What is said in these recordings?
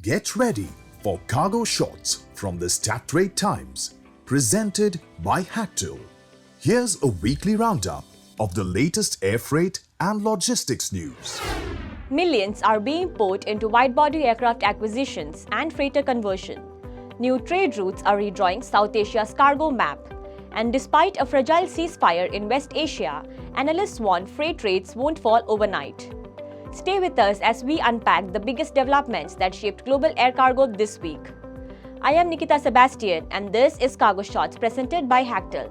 Get ready for cargo shots from the Strat Times, presented by HACTL. Here's a weekly roundup of the latest air freight and logistics news. Millions are being poured into wide-body aircraft acquisitions and freighter conversion. New trade routes are redrawing South Asia's cargo map. And despite a fragile ceasefire in West Asia, analysts warn freight rates won't fall overnight. Stay with us as we unpack the biggest developments that shaped global air cargo this week. I am Nikita Sebastian, and this is Cargo Shots presented by HACTL.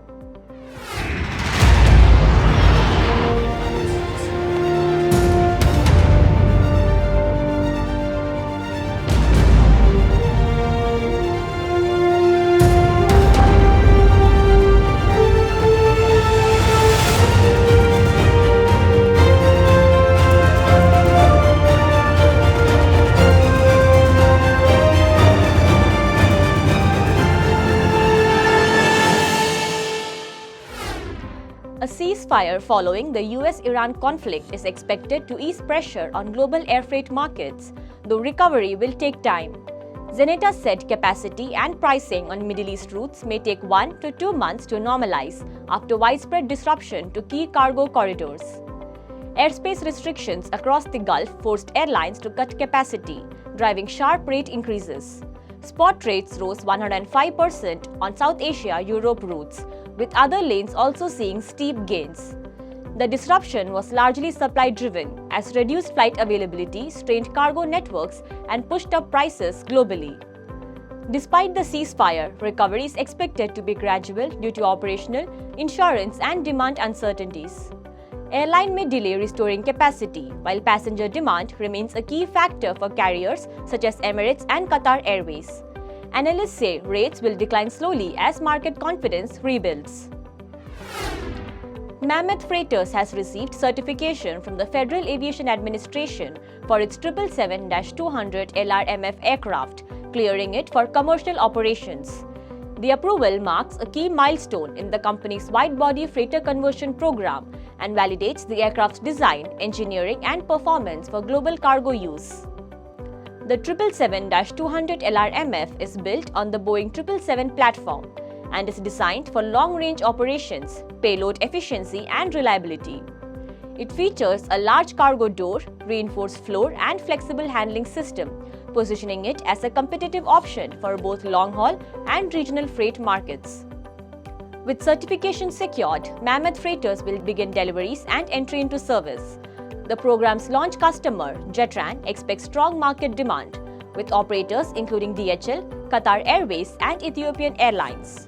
A ceasefire following the US-Iran conflict is expected to ease pressure on global air freight markets, though recovery will take time. Xeneta said capacity and pricing on Middle East routes may take 1 to 2 months to normalize after widespread disruption to key cargo corridors. Airspace restrictions across the Gulf forced airlines to cut capacity, driving sharp rate increases. Spot rates rose 105% on South Asia-Europe routes, with other lanes also seeing steep gains. The disruption was largely supply-driven, as reduced flight availability strained cargo networks and pushed up prices globally. Despite the ceasefire, recovery is expected to be gradual due to operational, insurance and demand uncertainties. Airline may delay restoring capacity, while passenger demand remains a key factor for carriers such as Emirates and Qatar Airways. Analysts say rates will decline slowly as market confidence rebuilds. Mammoth Freighters has received certification from the Federal Aviation Administration for its 777-200 LRMF aircraft, clearing it for commercial operations. The approval marks a key milestone in the company's wide-body freighter conversion program and validates the aircraft's design, engineering, and performance for global cargo use. The 777-200 LRMF is built on the Boeing 777 platform and is designed for long-range operations, payload efficiency, and reliability. It features a large cargo door, reinforced floor, and flexible handling system, positioning it as a competitive option for both long-haul and regional freight markets. With certification secured, Mammoth Freighters will begin deliveries and entry into service. The program's launch customer, Jetran, expects strong market demand, with operators including DHL, Qatar Airways, and Ethiopian Airlines.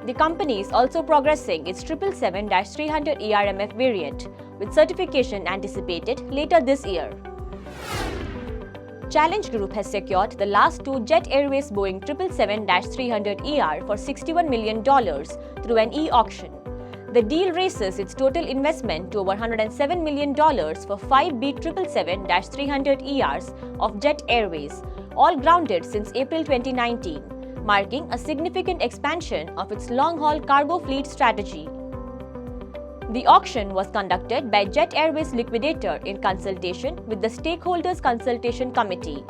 The company is also progressing its 777-300 ERMF variant, with certification anticipated later this year. Challenge Group has secured the last 2 Jet Airways Boeing 777-300ER for $61 million through an e-auction. The deal raises its total investment to over $107 million for 5 B 777-300ERs of Jet Airways, all grounded since April 2019, marking a significant expansion of its long-haul cargo fleet strategy. The auction was conducted by Jet Airways Liquidator in consultation with the Stakeholders Consultation Committee.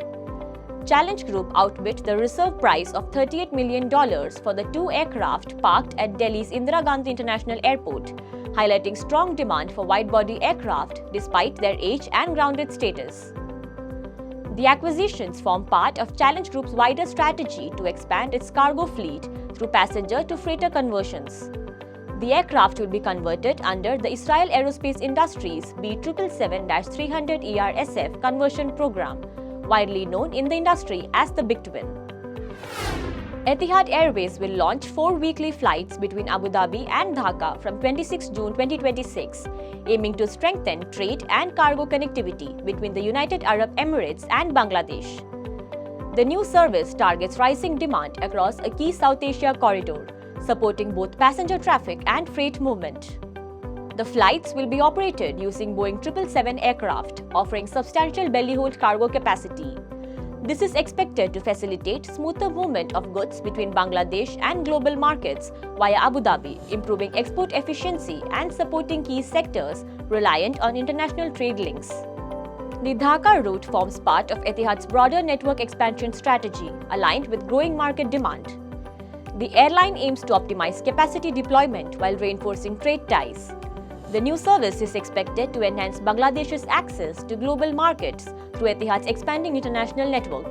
Challenge Group outbid the reserve price of $38 million for the 2 aircraft parked at Delhi's Indira Gandhi International Airport, highlighting strong demand for wide-body aircraft despite their age and grounded status. The acquisitions form part of Challenge Group's wider strategy to expand its cargo fleet through passenger to freighter conversions. The aircraft will be converted under the Israel Aerospace Industries B 777-300ER SF conversion program, widely known in the industry as the Big Twin. Etihad Airways will launch 4 weekly flights between Abu Dhabi and Dhaka from 26 June 2026, aiming to strengthen trade and cargo connectivity between the United Arab Emirates and Bangladesh. The new service targets rising demand across a key South Asia corridor, supporting both passenger traffic and freight movement. The flights will be operated using Boeing 777 aircraft, offering substantial belly-hold cargo capacity. This is expected to facilitate smoother movement of goods between Bangladesh and global markets via Abu Dhabi, improving export efficiency and supporting key sectors reliant on international trade links. The Dhaka route forms part of Etihad's broader network expansion strategy, aligned with growing market demand. The airline aims to optimize capacity deployment while reinforcing trade ties. The new service is expected to enhance Bangladesh's access to global markets through Etihad's expanding international network.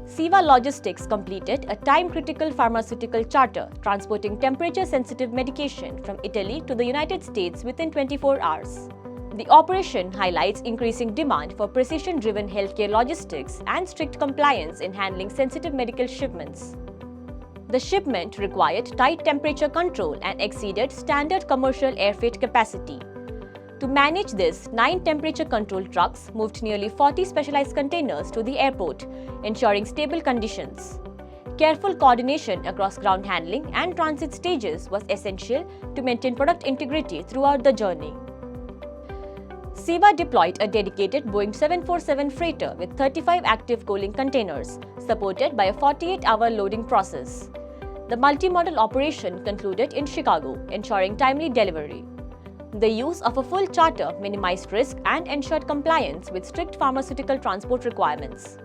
Siva Logistics completed a time-critical pharmaceutical charter transporting temperature-sensitive medication from Italy to the United States within 24 hours. The operation highlights increasing demand for precision-driven healthcare logistics and strict compliance in handling sensitive medical shipments. The shipment required tight temperature control and exceeded standard commercial air freight capacity. To manage this, 9 temperature-controlled trucks moved nearly 40 specialized containers to the airport, ensuring stable conditions. Careful coordination across ground handling and transit stages was essential to maintain product integrity throughout the journey. Siva deployed a dedicated Boeing 747 freighter with 35 active cooling containers, supported by a 48-hour loading process. The multimodal operation concluded in Chicago, ensuring timely delivery. The use of a full charter minimized risk and ensured compliance with strict pharmaceutical transport requirements.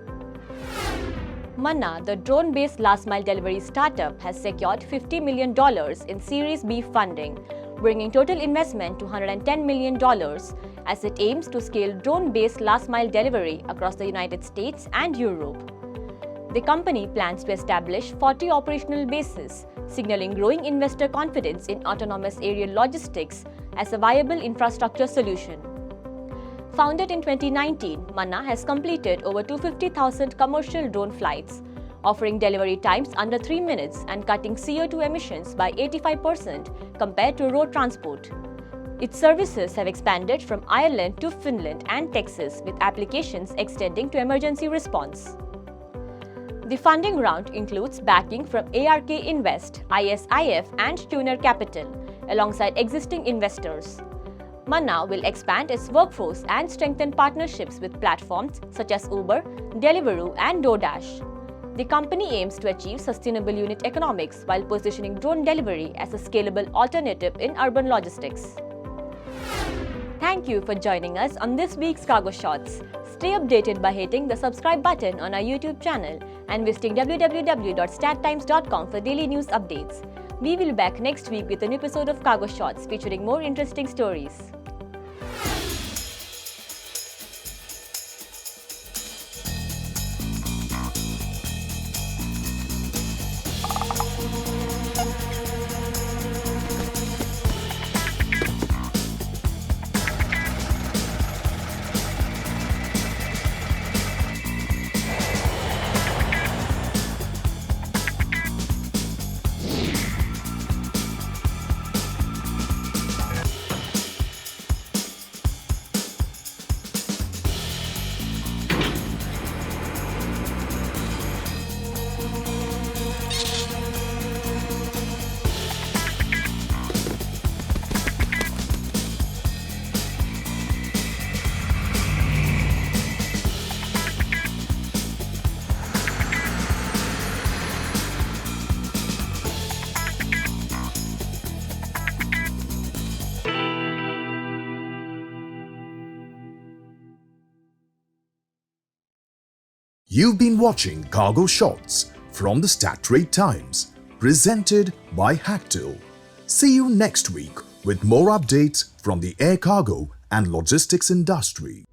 Manna, the drone-based last-mile delivery startup, has secured $50 million in Series B funding, bringing total investment to $110 million as it aims to scale drone-based last-mile delivery across the United States and Europe. The company plans to establish 40 operational bases, signaling growing investor confidence in autonomous aerial logistics as a viable infrastructure solution. Founded in 2019, Manna has completed over 250,000 commercial drone flights, offering delivery times under 3 minutes and cutting CO2 emissions by 85% compared to road transport. Its services have expanded from Ireland to Finland and Texas, with applications extending to emergency response. The funding round includes backing from ARK Invest, ISIF and Tuner Capital, alongside existing investors. Manna will expand its workforce and strengthen partnerships with platforms such as Uber, Deliveroo and DoorDash. The company aims to achieve sustainable unit economics while positioning drone delivery as a scalable alternative in urban logistics. Thank you for joining us on this week's Cargo Shots. Stay updated by hitting the subscribe button on our YouTube channel and visiting www.stattimes.com for daily news updates. We will be back next week with an episode of Cargo Shots featuring more interesting stories. You've been watching Cargo Shots from the Strat Times, presented by HACTL. See you next week with more updates from the air cargo and logistics industry.